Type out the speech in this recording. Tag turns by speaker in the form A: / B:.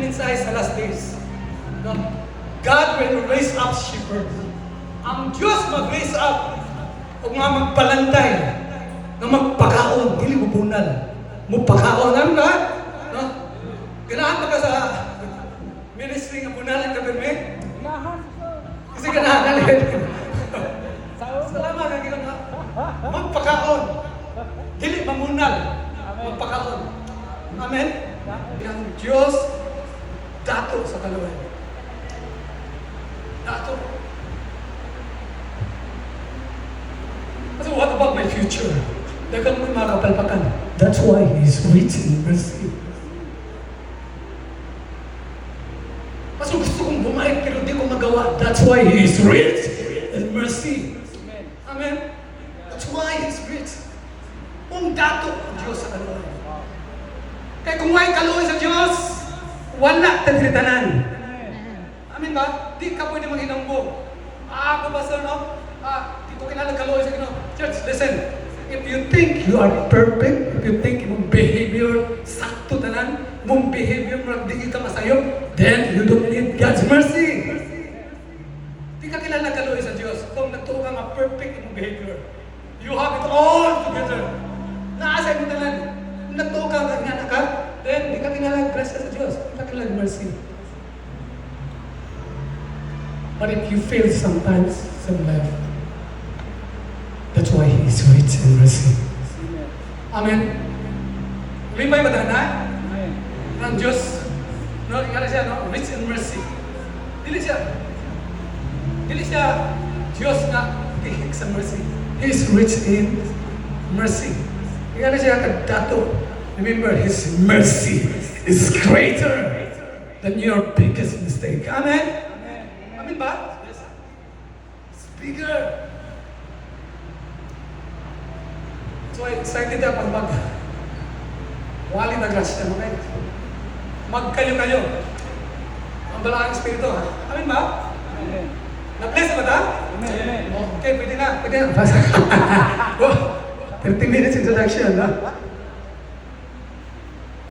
A: mensahe sa last days. No? God will raise up shepherds. Ang Diyos mag-raise up o nga magpalantay na magpakaon, dili mo bunal. Mupakaon, ano na? No? Ganahan pa ka sa ministry nga bunalan ka, Berme? Kasi ganahan na rin. Salamat ang ginagawa. Magpakaon. Dili mamunal. Magpakaon. Amen? Ang Diyos, dato sa kaluwan. Dato. So what about my future? Dagang mo mga kapalpakan. That's why He's rich in mercy. Kasi gusto kong bumait pero di ko magawa. That's why He is rich in mercy. Amen? That's why He's rich. Kung dato ang Diyos sa kaluwan. Kaya kung may kaluwan sa Diyos, wala tagritanan. Amen ba? Di ka pwede mag-inambog. Ako ba sir, no? Di ko kinalang kaluwan sa Ginoo. Church, listen. If you think you are perfect, if you think mong behavior sakto tanan, mong behavior mong di ka masayop, then you don't need God's mercy. Di ka kilala kaluoy sa Diyos kung nagtuo ka nga perfect mong behavior. You have it all together. Naasay mo tanan. Kung nagtuo ka nga ka, then di ka kilala grasya sa Diyos. Di ka kilala mercy. But if you fail sometimes, some life, that's why He is rich in mercy. Amen. Limay ba na? Ang Diyos, no, nga siya, no, rich in mercy. Dili siya Diyos na ihik sa mercy. He is rich in mercy. Nga siya kadato. Remember, His mercy is greater than your biggest mistake. Amen? Amen ba? It's bigger. So excited na pag wali na grasya mo kayo. Magkayo-kayo. Ang balaang espiritu, ha? Amin ba? Amen. Na-bless ba ta? Amen. Okay, pwede na. 30 minutes introduction, ha?